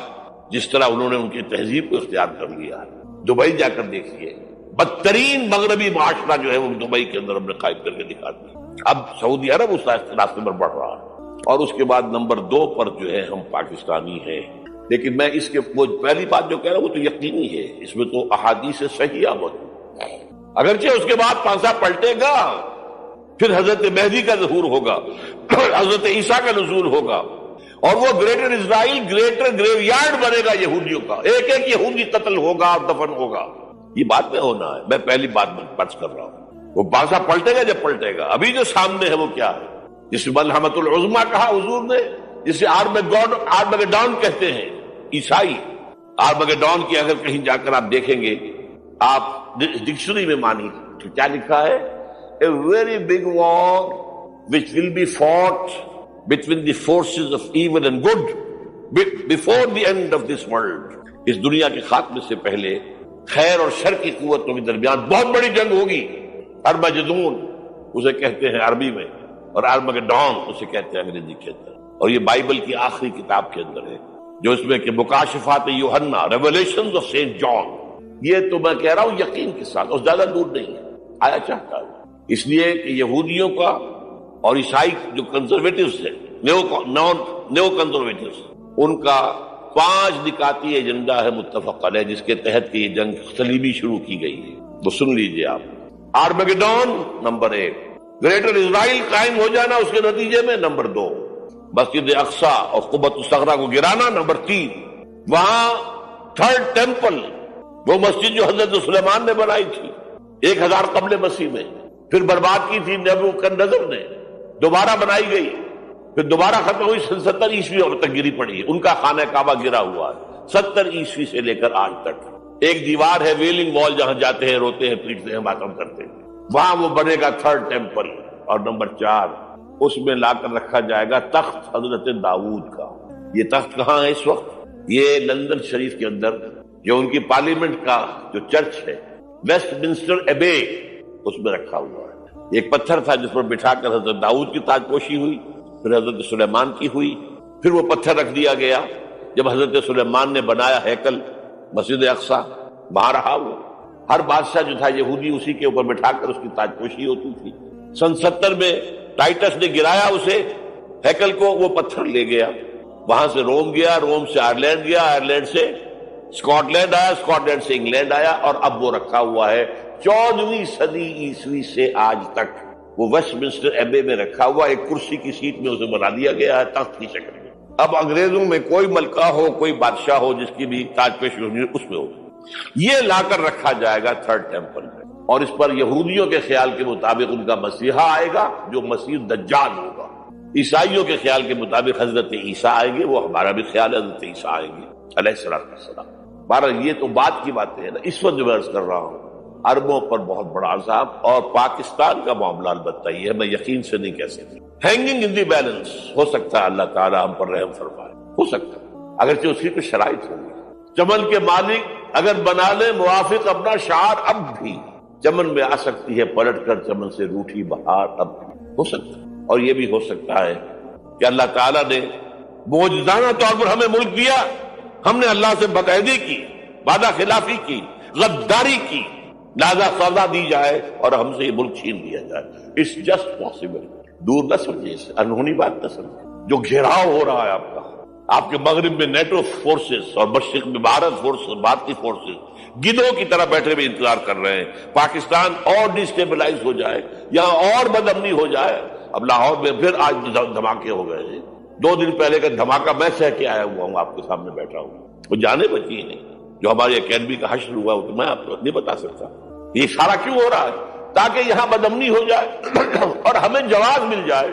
جس طرح انہوں نے ان کی تہذیب کو اختیار کر لیا ہے، دبئی جا کر دیکھیے، بدترین مغربی معاشرہ جو ہے وہ دبئی کے اندر ہم نے قائم کر کے دکھا دیا۔ اب سعودی عرب اس راستے پر بڑھ رہا ہے، اور اس کے بعد نمبر 2 پر جو ہے ہم پاکستانی ہیں۔ لیکن میں اس کے وہ پہلی بات جو کہہ رہا ہوں وہ تو یقینی ہے، اس میں تو احادیث صحیحہ موجود ہے۔ اگرچہ اس کے بعد پانسا پلٹے گا، پھر حضرت مہدی کا ظہور ہوگا، حضرت عیسیٰ کا نزول ہوگا، اور وہ گریٹر اسرائیل گریٹر گریو یارڈ بنے گا یہودیوں کا، ایک ایک یہودی قتل ہوگا اور دفن ہوگا۔ یہ بعد میں ہونا ہے، میں پہلی بات بات کر رہا ہوں۔ وہ پانسا پلٹے گا جب پلٹے گا۔ ابھی جو سامنے ہے وہ کیا ہے؟ جس ملحمۃ العظما کہا حضور نے، جسے آرمگیڈون کہتے ہیں عیسائی۔ آرمگیڈون کی اگر کہیں جا کر آپ دیکھیں گے، آپ ڈکشنری میں مانی تو کیا لکھا ہے؟ A very big war which will be fought between the forces of evil and good before the end of this world۔ اس دنیا کے خاتمے سے پہلے خیر اور شر کی قوتوں کے درمیان بہت بڑی جنگ ہوگی۔ ارمجدون اسے کہتے ہیں عربی میں، اور آرمگیڈون اسے کہتے ہیں انگریزی کے اندر۔ اور یہ بائبل کی آخری کتاب کے اندر ہے، جو اس میں کہ مکاشفات یوحنا، ریویلیشنز آف سینٹ جان۔ یہ تو میں کہہ رہا ہوں یقین کے ساتھ، اور زیادہ دور نہیں ہے، آیا چاہتا ہے۔ اس لیے کہ یہودیوں کا اور عیسائی جو کنزرویٹوز ہیں، نیو کنزرویٹوز، ان کا 5 نکاتی ایجنڈا ہے متفق علیہ، جس کے تحت کہ یہ جنگ صلیبی شروع کی گئی ہے۔ وہ سن لیجئے آپ۔ آرمگیڈون نمبر 1، گریٹر اسرائیل قائم ہو جانا اس کے نتیجے میں نمبر 2، مسجد اقصی اور قبۃ الصغریٰ کو گرانا نمبر 3، وہاں 3rd ٹیمپل، وہ مسجد جو حضرت سلیمان نے بنائی تھی 1000 قبل مسیح میں، پھر برباد کی تھی نبوکدنیزر نے، دوبارہ بنائی گئی، پھر دوبارہ ختم ہوئی 70 عیسوی اور تک گری پڑی ہے۔ ان کا خانہ کعبہ گرا ہوا ہے 70 عیسوی سے لے کر آج تک۔ ایک دیوار ہے ویلنگ وال، جہاں جاتے ہیں، روتے ہیں، پیٹتے ہیں، ماتم کرتے ہیں، وہاں وہ بنے گا 3rd ٹیمپل۔ اور نمبر 4، اس میں لا کر رکھا جائے گا تخت حضرت داؤد کا۔ یہ تخت کہاں ہے اس وقت؟ یہ لندن شریف کے اندر، جو ان کی پارلیمنٹ کا جو چرچ ہے، ویسٹ منسٹر ایبے اس میں رکھا ہوا ہے. ایک پتھر تھا جس پر بٹھا کر حضرت داؤد کی تاج پوشی ہوئی، پھر حضرت سلیمان کی ہوئی، پھر وہ پتھر رکھ دیا گیا جب حضرت سلیمان نے بنایا ہیکل مسجد اقصی، وہاں رہا وہ. ہر بادشاہ جو تھا یہودی اسی کے اوپر بٹھا کر اس کی تاج پوشی ہوتی تھی. سن 70 میں ٹائٹس نے گرایا اسے ہیکل کو، وہ پتھر لے گیا، وہاں سے روم گیا، روم سے آئرلینڈ گیا، آئرلینڈ سے اسکاٹ لینڈ آیا، اسکاٹ لینڈ سے انگلینڈ آیا، اور اب وہ رکھا ہوا ہے 14ویں صدی عیسوی سے آج تک. وہ ویسٹ منسٹر ایبے میں رکھا ہوا، ایک کرسی کی سیٹ میں اسے بنا دیا گیا ہے تخت کی شکل میں. اب انگریزوں میں کوئی ملکہ ہو، کوئی بادشاہ ہو جس کی بھی تاج پوشی ہونی اس میں ہوگی. یہ لا کر رکھا جائے گا تھرڈ ٹیمپل میں، اور اس پر یہودیوں کے خیال کے مطابق ان کا مسیحا آئے گا جو مسیح دجال ہوگا. عیسائیوں کے خیال کے مطابق حضرت عیسیٰ آئیں گے، وہ ہمارا بھی خیال ہے حضرت عیسیٰ آئیں گے علیہ السلام. بہرحال یہ تو بات کی باتیں ہیں نا. اس وقت جو میں عرض کر رہا ہوں عربوں پر بہت بڑا عذاب، اور پاکستان کا معاملہ البتہ یہ ہے، میں یقین سے نہیں کہہ سکتا. ہینگنگ ان دی بیلنس، ہو سکتا ہے اللہ تعالیٰ ہم پر رحم فرمائے، ہو سکتا ہے اگرچہ اس کی کچھ شرائط ہوگی. چمن کے مالک اگر بنا لے موافق اپنا شعار، اب بھی چمن میں آ سکتی ہے پلٹ کر چمن سے روٹھی بہار، اب بھی ہو سکتا ہے. اور یہ بھی ہو سکتا ہے کہ اللہ تعالیٰ نے معجزانہ طور پر ہمیں ملک دیا، ہم نے اللہ سے بدعہدی کی، وعدہ خلافی کی، غداری کی، لہذا سزا دی جائے اور ہم سے یہ ملک چھین دیا جائے. It's just possible. دور نہ سمجھے، اس انہونی بات نہ سمجھے. جو گھیراؤ ہو رہا ہے آپ کے مغرب میں نیٹو فورسز اور مشرق میں بھارتی فورسز گدھوں کی طرح بیٹھے ہوئے انتظار کر رہے ہیں پاکستان اور ڈیسٹیبلائز ہو جائے، یہاں اور بدامنی ہو جائے. اب لاہور میں پھر آج دھماکے ہو گئے ہیں. 2 دن پہلے کا دھماکہ میں سہ کے آیا ہوا ہوں، آپ کے سامنے بیٹھا ہوں. وہ جانے بچی ہیں جو ہماری اکیڈمی کا حشر ہوا وہ تو میں آپ کو نہیں بتا سکتا. یہ سارا کیوں ہو رہا ہے؟ تاکہ یہاں بدامنی ہو جائے اور ہمیں جواز مل جائے،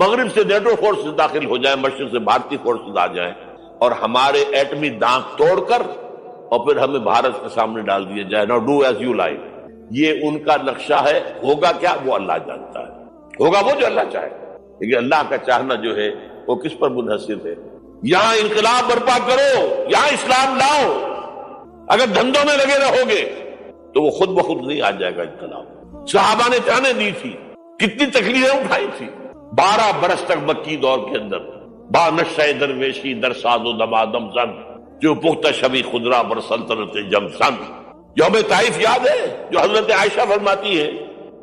مغرب سے نیٹو فورسز داخل ہو جائیں، مشرق سے بھارتی فورسز آ جائیں اور ہمارے ایٹمی دانت توڑ کر اور پھر ہمیں بھارت کے سامنے ڈال دیا جائے. نو ڈو ایز یو لائک. یہ ان کا نقشہ ہے. ہوگا کیا وہ اللہ جانتا ہے، ہوگا وہ جو اللہ چاہے. لیکن اللہ کا چاہنا جو ہے وہ کس پر منحصر ہے؟ یہاں انقلاب برپا کرو، یہاں اسلام لاؤ. اگر دھندوں میں لگے رہو گے تو وہ خود بخود نہیں آ جائے گا انقلاب. صحابہ نے جانیں دی تھی، کتنی تکلیفیں اٹھائی تھی. 12 برس تک مکی دور کے اندر با نشہ درویشی در ساز و دمادم زن جو پختہ شبی خدرا بر سلطنت جم سن. یوم طائف یاد ہے جو حضرت عائشہ فرماتی ہے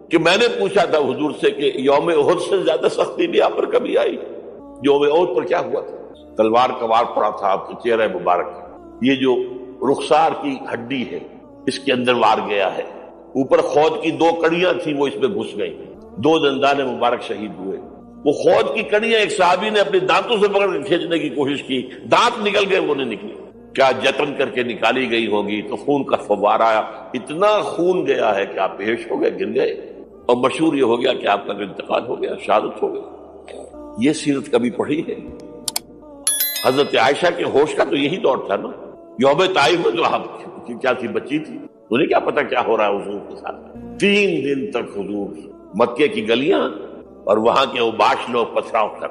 کہ میں نے پوچھا تھا حضور سے کہ یوم احد سے زیادہ سختی بھی آپ پر کبھی آئی؟ یوم احد پر کیا ہوا تھا؟ تلوار کا وار پڑا تھا آپ کے چہرہ مبارک. یہ جو رخسار کی ہڈی ہے اس کے اندر وار گیا ہے. اوپر خود کی 2 کڑیاں تھیں، وہ اس میں گھس گئی. 2 دندان مبارک شہید ہوئے. وہ خود کی کڑیاں ایک صحابی نے اپنے دانتوں سے پکڑ کر کھینچنے کی کوشش کی، دانت نکل گئے، وہ نہیں نکلی. کیا جتن کر کے نکالی گئی ہوگی تو خون کا فوارہ آیا. اتنا خون گیا ہے کہ آپ بےہوش ہو گئے، گر گئے، اور مشہور یہ ہو گیا کہ آپ کا انتقال ہو گیا، شہادت ہو گئی. یہ سیرت کبھی پڑھی ہے؟ حضرت عائشہ کے ہوش کا تو یہی دور تھا نا. یوم طائف میں جو آپ کیا تھی، بچی تھی، انہیں کیا پتا کیا ہو رہا ہے حضور کے ساتھ. 3 دن تک حضور مکے کی گلیاں اور وہاں کے اوباش لوگ پتھراؤ کر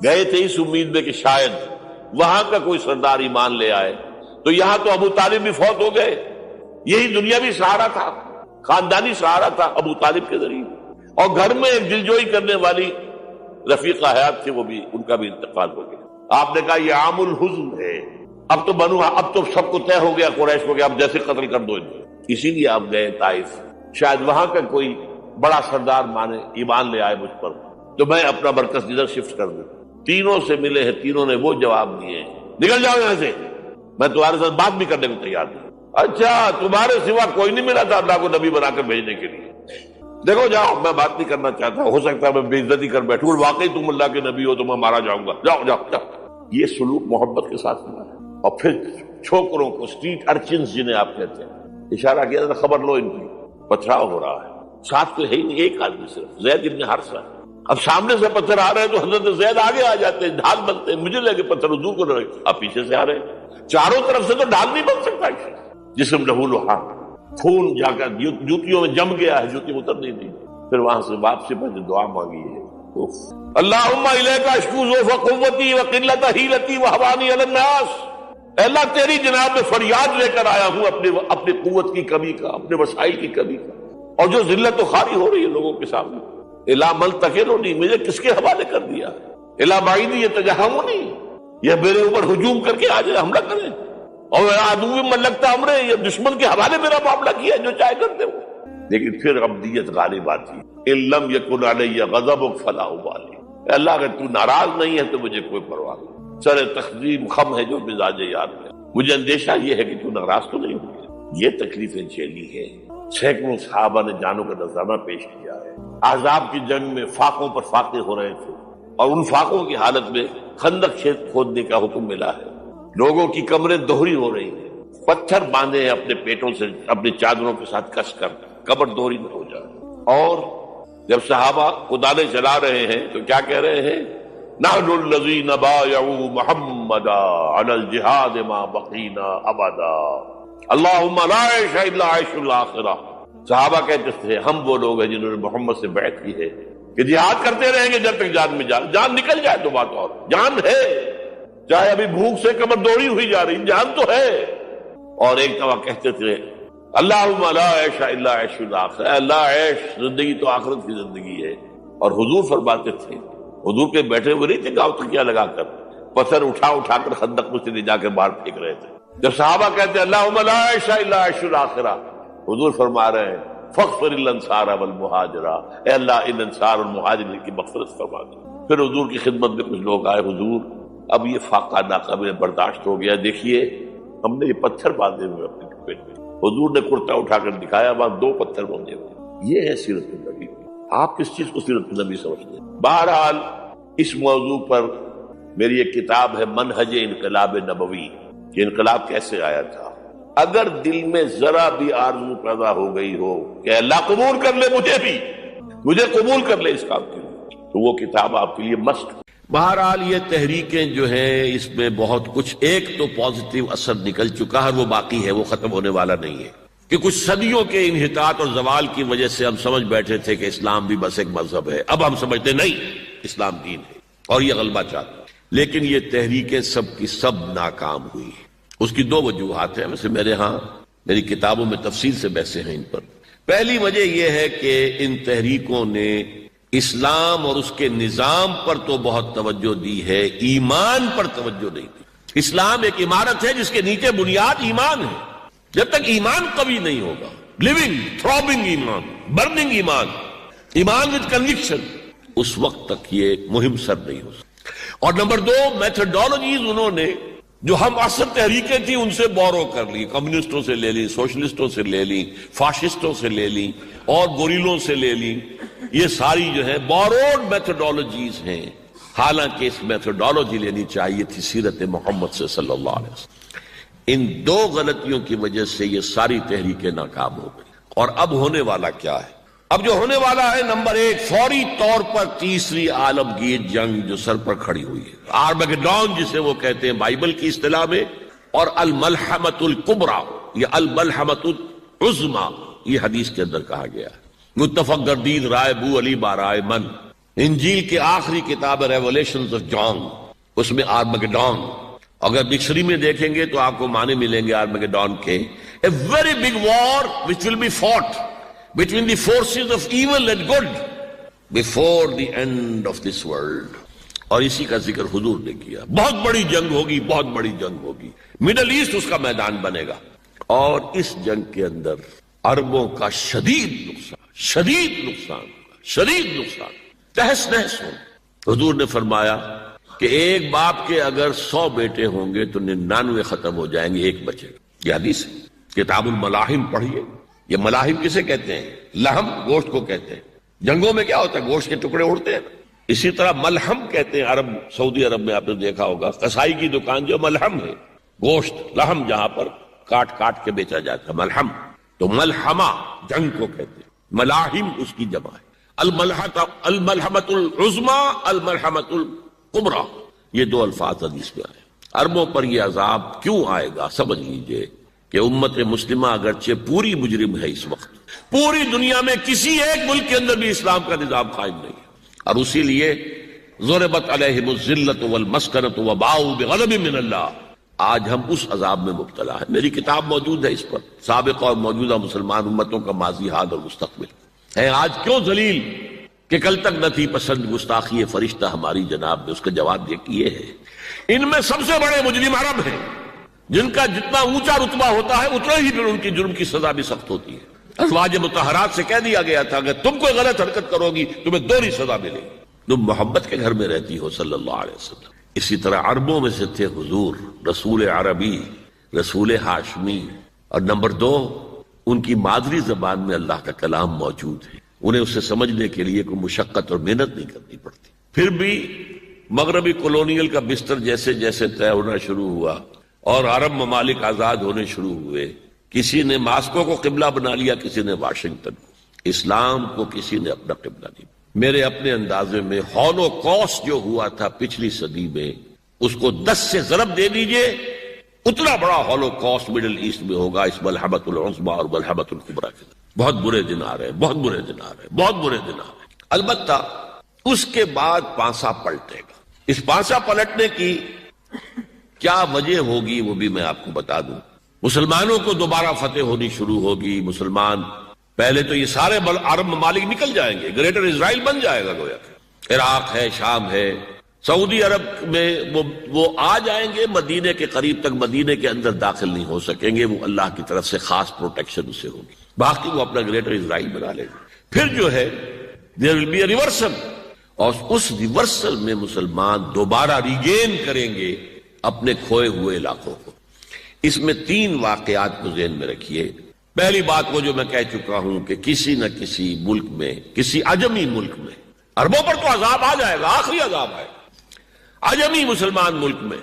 گئے تھے اس امید میں کہ شاید وہاں کا کوئی سردار ایمان لے آئے. تو یہاں تو ابو طالب بھی فوت ہو گئے. یہی دنیاوی سہارا تھا، خاندانی سہارا تھا ابو طالب کے ذریعے. اور گھر میں ایک دلجوئی کرنے والی رفیقہ حیات تھی، وہ بھی، ان کا بھی انتقال ہو گیا. آپ نے کہا یہ عام الحزن ہے. اب تو سب کو طے ہو گیا قریش کو کہ اب جیسے قتل کر دو. اسی لیے آپ گئے طائف. شاید وہاں کا کوئی بڑا سردار مانے ایمان لے آئے مجھ پر تو میں اپنا مرکز ادھر شفٹ کر دوں. تینوں سے ملے ہیں، تینوں نے وہ جواب دیے ہیں نکل جاؤ یہاں سے، میں تمہارے ساتھ بات بھی کرنے کو تیار ہوں. اچھا تمہارے سوا کوئی نہیں ملا تھا اللہ کو نبی بنا کر بھیجنے کے لیے؟ دیکھو جاؤ، میں بات نہیں کرنا چاہتا، ہو سکتا ہے میں بے عزتی کر بیٹھوں، واقعی تم اللہ کے نبی ہو تو میں مارا جاؤں گا، جاؤ جاؤ جاؤ. یہ سلوک محبت کے ساتھ ہوا ہے. اور پھر چھوکروں کو، اسٹریٹ ارچنز جنہیں آپ کہتے ہیں، اشارہ کیا تھا خبر لو ان کی، پتھراؤ ہو رہا ہے. ساتھ تو ہے ہی نہیں، ایک آدمی صرف زید ابن حارثہ. اب سامنے سے پتھر آ رہے ہیں تو حضرت زید آگے آ جاتے ہیں، ڈھال بنتے ہیں. مجھے لگے پتھر حضور کو رہے، آپ پیچھے سے آ رہے ہیں. چاروں طرف سے تو ڈھال نہیں بن سکتا. جسم لہو لہا، خون جا کر جوتیوں میں جم گیا ہے، جوتی اتر نہیں دی. پھر وہاں سے واپسی پر جو دعا مانگی ہے، اللہم الیک اشکو ضعف قوتی وقلت حیلتی وہوانی علی الناس. اے اللہ تیری جناب میں فریاد لے کر آیا ہوں اپنی قوت کی کمی کا، اپنے وسائل کی کمی کا، اور جو ذلت و خواری ہو رہی ہے لوگوں کے سامنے، الا ملتقننی، مجھے کس کے حوالے کر دیا، الا بعیدی یتجہمنی، یہ میرے اوپر ہجوم کر کے آ جائے، حملہ کرے، اور عدو من لگتا امرے، یہ دشمن کے حوالے میرا معاملہ کیا جو چاہے کرتے ہو۔ لیکن پھر عبدیت غالب آتی، ان لم یکن علی غضبک فلا ابالی، اے اللہ اگر تو ناراض نہیں ہے تو مجھے کوئی پرواہ نہیں، سر تقدیم خم ہے جو مزاج یار میں، مجھے اندیشہ یہ ہے کہ تو ناراض تو نہیں ہوگی۔ یہ تکلیفیں جھیلی ہے، سینکڑوں صحابہ نے جانوں کا نذرانہ پیش کیا ہے، احزاب کی جنگ میں فاقوں پر فاقے ہو رہے تھے، اور ان فاقوں کی حالت میں خندق کھودنے کا حکم ملا ہے، لوگوں کی کمریں دوہری ہو رہی ہیں، پتھر باندھے ہیں اپنے پیٹوں سے اپنی چادروں کے ساتھ کس کر قبر دوہری نہ ہو جائے۔ اور جب صحابہ کدالیں چلا رہے ہیں تو کیا کہہ رہے ہیں؟ نحن الذین بایعوا محمدا علی الجہاد ما بقینا ابدا اللہم لا عیش الا عیش الاخرہ۔ صحابہ کہتے تھے ہم وہ لوگ ہیں جنہوں نے محمد سے بیعت کی ہے کہ جہاد کرتے رہیں گے جب تک جان میں جان نکل جائے تو بات، اور جان ہے، چاہے ابھی بھوک سے کمر دوڑی ہوئی جا رہی، جان تو ہے۔ اور ایک دفعہ کہتے تھے اللہم لا عیش الا عیش الاخرہ، اللہ عیش زندگی تو آخرت کی زندگی ہے۔ اور حضور فرماتے تھے، حضور کے بیٹھے ہوئے نہیں تھے گاؤں تکیا لگا کر، پتھر اٹھا اٹھا کر خندق میں سے لے جا کے باہر پھینک رہے تھے۔ جب صحابہ کہتے اللہم لا عیش الا عیش الاخرہ، حضور فرما رہے ہیں فاغفر الانصار والمہاجرہ، اے اللہ ان انصار اور مہاجرین کی مغفرت فرما دے۔ پھر حضور کی خدمت میں کچھ لوگ آئے، حضور اب یہ فاقہ ناقابل برداشت ہو گیا، دیکھیے ہم نے یہ پتھر باندھے ہوئے اپنے پیٹ میں۔ حضور نے کرتا اٹھا کر دکھایا، وہاں 2 پتھر باندھے ہوئے۔ یہ ہے سیرت النبی۔ آپ کس چیز کو سیرت النبی سمجھتے ہیں؟ بہرحال اس موضوع پر میری ایک کتاب ہے منہج انقلاب نبوی، کہ انقلاب کیسے آیا تھا۔ اگر دل میں ذرا بھی آرزو پیدا ہو گئی ہو کہ اللہ قبول کر لے مجھے قبول کر لے اس کام کے لیے، تو وہ کتاب آپ کے لیے مسٹ۔ بہرحال یہ تحریکیں جو ہیں اس میں بہت کچھ، ایک تو پازیٹیو اثر نکل چکا ہے، وہ باقی ہے، وہ ختم ہونے والا نہیں ہے، کہ کچھ صدیوں کے انحطاط اور زوال کی وجہ سے ہم سمجھ بیٹھے تھے کہ اسلام بھی بس ایک مذہب ہے، اب ہم سمجھتے نہیں اسلام دین ہے اور یہ غلبہ چاہتا ہے۔ لیکن یہ تحریکیں سب کی سب ناکام ہوئی۔ اس کی 2 وجوہات ہیں، ویسے میری کتابوں میں تفصیل سے بحثیں ہیں ان پر۔ پہلی وجہ یہ ہے کہ ان تحریکوں نے اسلام اور اس کے نظام پر تو بہت توجہ دی ہے، ایمان پر توجہ نہیں دی۔ اسلام ایک عمارت ہے جس کے نیچے بنیاد ایمان ہے، جب تک ایمان قوی نہیں ہوگا، لیونگ تھرابنگ ایمان، برننگ ایمان وتھ کنوکشن، اس وقت تک یہ مہم سر نہیں ہو سکتی۔ اور نمبر 2، میتھڈالوجیز انہوں نے جو ہم اصل تحریکیں تھیں ان سے بورو کر لی، کمیونسٹوں سے لے لی، سوشلسٹوں سے لے لی، فاشسٹوں سے لے لی، اور گوریلوں سے لے لی۔ یہ ساری جو ہے بوروڈ میتھڈالوجیز ہیں، حالانکہ اس میتھڈالوجی لینی چاہیے تھی سیرت محمد سے صلی اللہ علیہ وسلم۔ ان 2 غلطیوں کی وجہ سے یہ ساری تحریکیں ناکام ہو گئی۔ اور اب ہونے والا کیا ہے؟ اب جو ہونے والا ہے، نمبر 1، فوری طور پر تیسری عالمگیر جنگ جو سر پر کھڑی ہوئی ہے، آرمگیڈون جسے وہ کہتے ہیں بائبل کی اصطلاح میں، اور الملحمۃ الکبریٰ یا الملحمۃ العظمیٰ، یہ حدیث کے اندر کہا گیا ہے۔ متفق گردید رائے بو علی بارائے من، انجیل کی آخری کتاب ریولیشنز آف جان، اس میں آرمگیڈون، اگر ڈکشنری میں دیکھیں گے تو آپ کو معنی ملیں گے آرمگیڈون کے، a very big war which will be fought between the forces of evil and good before the end of this world۔ اور اسی کا ذکر حضور نے کیا، بہت بڑی جنگ ہوگی، بہت بڑی جنگ ہوگی، مڈل ایسٹ اس کا میدان بنے گا، اور اس جنگ کے اندر عربوں کا شدید نقصان تہس نہس ہو۔ حضور نے فرمایا کہ ایک باپ کے اگر 100 بیٹے ہوں گے تو 99 ختم ہو جائیں گے، ایک بچے گا۔ یہ حدیث ہے، کتاب الملاحم پڑھیے۔ یہ ملاحم کسے کہتے ہیں؟ لحم، گوشت کو کہتے ہیں۔ جنگوں میں کیا ہوتا ہے؟ گوشت کے ٹکڑے اڑتے ہیں۔ اسی طرح ملحم کہتے ہیں عرب، سعودی عرب میں آپ نے دیکھا ہوگا قصائی کی دکان جو ملحم ہے، گوشت لحم جہاں پر کاٹ کاٹ کے بیچا جاتا ہے، ملحم۔ تو ملحمہ جنگ کو کہتے ہیں، ملاحم اس کی جمع ہے۔ الملحمۃ العظمیٰ، الملحمۃ الکبریٰ، یہ 2 الفاظ حدیث میں آئے۔ عربوں پر یہ عذاب کیوں آئے گا؟ سمجھ لیجئے کہ امت مسلمہ اگرچہ پوری مجرم ہے، اس وقت پوری دنیا میں کسی ایک ملک کے اندر بھی اسلام کا نظام قائم نہیں ہے، اور اسی لیے ضربت علیہم الذلۃ والمسکنۃ وباؤوا بغضب من اللہ، آج ہم اس عذاب میں مبتلا ہیں. میری کتاب موجود ہے اس پر، سابق اور موجودہ مسلمان امتوں کا ماضی، حال اور مستقبل ہے. آج کیوں ذلیل کہ کل تک نہ تھی پسند گستاخی فرشتہ ہماری جناب نے. اس کا جواب یہ ہے ان میں سب سے بڑے مجرم عرب ہیں، جن کا جتنا اونچا رتبہ ہوتا ہے اتنا ہی پھر ان کی جرم کی سزا بھی سخت ہوتی ہے. ازواج مطہرات سے کہہ دیا گیا تھا کہ تم کوئی غلط حرکت کرو گی تمہیں دوہری سزا ملے گی. تم محمد کے گھر میں رہتی ہو صلی اللہ علیہ وسلم. اسی طرح عربوں میں سے تھے حضور، رسول عربی، رسول ہاشمی، اور نمبر 2 ان کی مادری زبان میں اللہ کا کلام موجود ہے. انہیں اسے سمجھنے کے لیے کوئی مشقت اور محنت نہیں کرنی پڑتی. پھر بھی مغربی کولونیل کا بستر جیسے جیسے طے ہونا شروع ہوا اور عرب ممالک آزاد ہونے شروع ہوئے، کسی نے ماسکو کو قبلہ بنا لیا، کسی نے واشنگٹن کو. اسلام کو کسی نے اپنا قبلہ نہیں. میرے اپنے اندازے میں ہولوکاسٹ جو ہوا تھا پچھلی صدی میں، اس کو 10 سے ضرب دے دیجئے، اتنا بڑا ہولوکاسٹ مڈل ایسٹ میں ہوگا اس ملحمۃ العظمی اور ملحمۃ الکبریٰ کے. بہت برے دن آ رہے ہیں، بہت برے دن آ رہے ہیں، بہت برے دن آ رہے ہیں. البتہ اس کے بعد پانسا پلٹے گا. اس پانسا پلٹنے کی کیا وجہ ہوگی وہ بھی میں آپ کو بتا دوں. مسلمانوں کو دوبارہ فتح ہونی شروع ہوگی. مسلمان پہلے تو یہ سارے عرب ممالک نکل جائیں گے، گریٹر اسرائیل بن جائے گا گویا کہ. عراق ہے، شام ہے، سعودی عرب میں وہ آ جائیں گے مدینے کے قریب تک، مدینے کے اندر داخل نہیں ہو سکیں گے. وہ اللہ کی طرف سے خاص پروٹیکشن اسے ہوگی. باقی وہ اپنا گریٹر اسرائیل بنا لیں گے. پھر جو ہے there will be a reversal، اور اس ریورسل میں مسلمان دوبارہ ریگین کریں گے اپنے کھوئے ہوئے علاقوں کو. اس میں 3 واقعات کو ذہن میں رکھیے. پہلی بات وہ جو میں کہہ چکا ہوں کہ کسی نہ کسی ملک میں، کسی عجمی ملک میں، عربوں پر تو عذاب آ جائے گا، آخری عذاب آئے گا. عجمی مسلمان ملک میں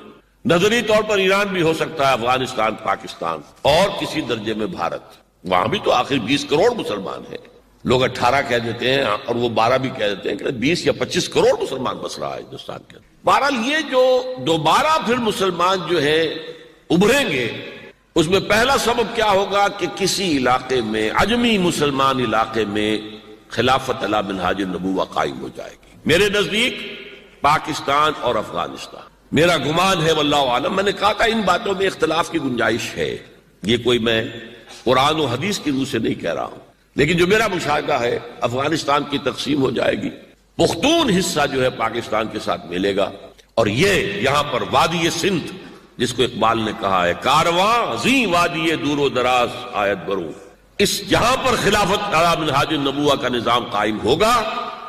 نظری طور پر ایران بھی ہو سکتا ہے، افغانستان، پاکستان، اور کسی درجے میں بھارت. وہاں بھی تو آخر 20 کروڑ مسلمان ہیں. لوگ 18 کہہ دیتے ہیں اور وہ 12 بھی کہہ دیتے ہیں کہ 20 یا 25 کروڑ مسلمان بس رہا ہے ہندوستان کے. بہرحال یہ جو دوبارہ پھر مسلمان جو ہے ابھریں گے، اس میں پہلا سبب کیا ہوگا کہ کسی علاقے میں، عجمی مسلمان علاقے میں، خلافت علی منہاج النبوہ قائم ہو جائے گی. میرے نزدیک پاکستان اور افغانستان، میرا گمان ہے واللہ عالم. میں نے کہا تھا ان باتوں میں اختلاف کی گنجائش ہے، یہ کوئی میں قرآن و حدیث کی روح سے نہیں کہہ رہا ہوں، لیکن جو میرا مشاہدہ ہے افغانستان کی تقسیم ہو جائے گی، پختون حصہ جو ہے پاکستان کے ساتھ ملے گا. اور یہ یہاں پر وادی سندھ، جس کو اقبال نے کہا ہے کارواں زی وادی دور و دراز آیت برو، اس جہاں پر خلافت علی منہاج النبوہ کا نظام قائم ہوگا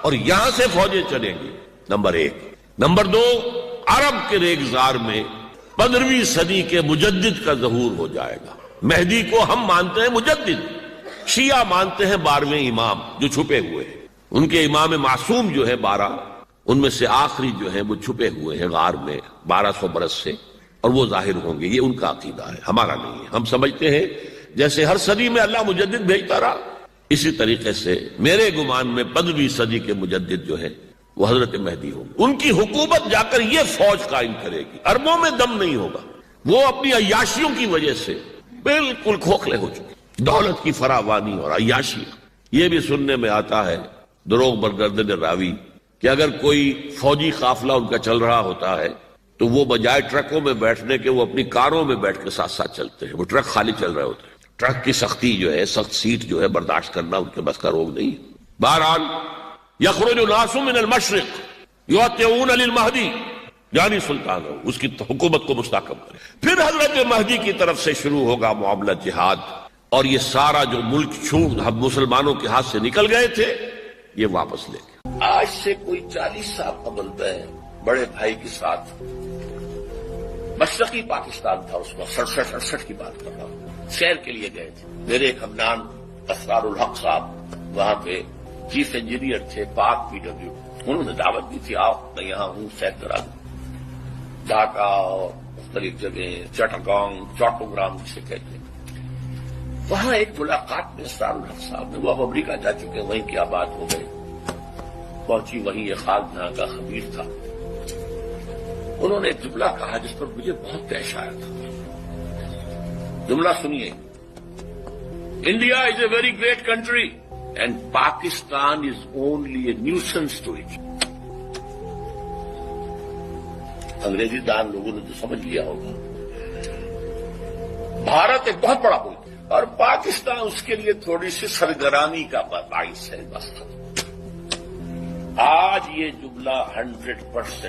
اور یہاں سے فوجیں چلیں گی. نمبر 1. نمبر 2، عرب کے ریگزار میں 15ویں صدی کے مجدد کا ظہور ہو جائے گا. مہدی کو ہم مانتے ہیں مجدد، شیعہ مانتے ہیں 12ویں امام جو چھپے ہوئے ہیں. ان کے امام معصوم جو ہے 12، ان میں سے آخری جو ہے وہ چھپے ہوئے ہیں غار میں 1200 برس سے، اور وہ ظاہر ہوں گے. یہ ان کا عقیدہ ہے، ہمارا نہیں ہے. ہم سمجھتے ہیں جیسے ہر صدی میں اللہ مجدد بھیجتا رہا، اسی طریقے سے میرے گمان میں 15ویں صدی کے مجدد جو ہے وہ حضرت مہدی ہوں گے. ان کی حکومت جا کر یہ فوج قائم کرے گی. عربوں میں دم نہیں ہوگا، وہ اپنی عیاشیوں کی وجہ سے بالکل کھوکھلے ہو چکے. دولت کی فراوانی اور عیاشی. یہ بھی سننے میں آتا ہے دروغ برگردن راوی کہ اگر کوئی فوجی قافلہ ان کا چل رہا ہوتا ہے تو وہ بجائے ٹرکوں میں بیٹھنے کے وہ اپنی کاروں میں بیٹھ کے ساتھ ساتھ چلتے ہیں. وہ ٹرک خالی چل رہے ہوتے ہیں. ٹرک کی سختی جو ہے، سخت سیٹ جو ہے برداشت کرنا ان کے بس کا روگ نہیں ہے. بہرحال یخرج الناس من المشرق یطیعون للمہدی، یعنی سلطان ہو اس کی حکومت کو مستحکم کرے. پھر حضرت مہدی کی طرف سے شروع ہوگا معاملہ جہاد، اور یہ سارا جو ملک چھوٹ ہم مسلمانوں کے ہاتھ سے نکل گئے تھے یہ واپس لے گئے. آج سے کوئی 40 سال قبل میں بڑے بھائی کے ساتھ مشرقی پاکستان تھا، اس میں 67-68 کی بات کر رہا ہوں، سیر کے لیے گئے تھے. میرے ایک ہمنام اسرار الحق صاحب وہاں پہ چیف انجینئر تھے پاک PW، انہوں نے دعوت دی تھی آؤ میں یہاں ہوں سیر کرا دوں. ڈھاکہ اور مختلف جگہ، چٹاگانگ، چوٹوگرام جسے کہتے ہیں. وہاں ایک ملاقات میں اسرار الحق صاحب نے، وہ اب امریکہ جا چکے، وہیں کی آباد ہو گئے، پہنچی وہیں یہ خالد یہاں کا خبیر تھا. انہوں نے ایک جملہ کہا جس پر مجھے بہت پیش آیا تھا. جملہ سنیے، India is a very great country and Pakistan is only a nuisance to it. انگریزی دان لوگوں نے تو سمجھ لیا ہوگا بھارت ایک بہت بڑا ملک ہے اور پاکستان اس کے لیے تھوڑی سی سرگرانی کا باعث ہے بس۔ آج یہ جملہ 100%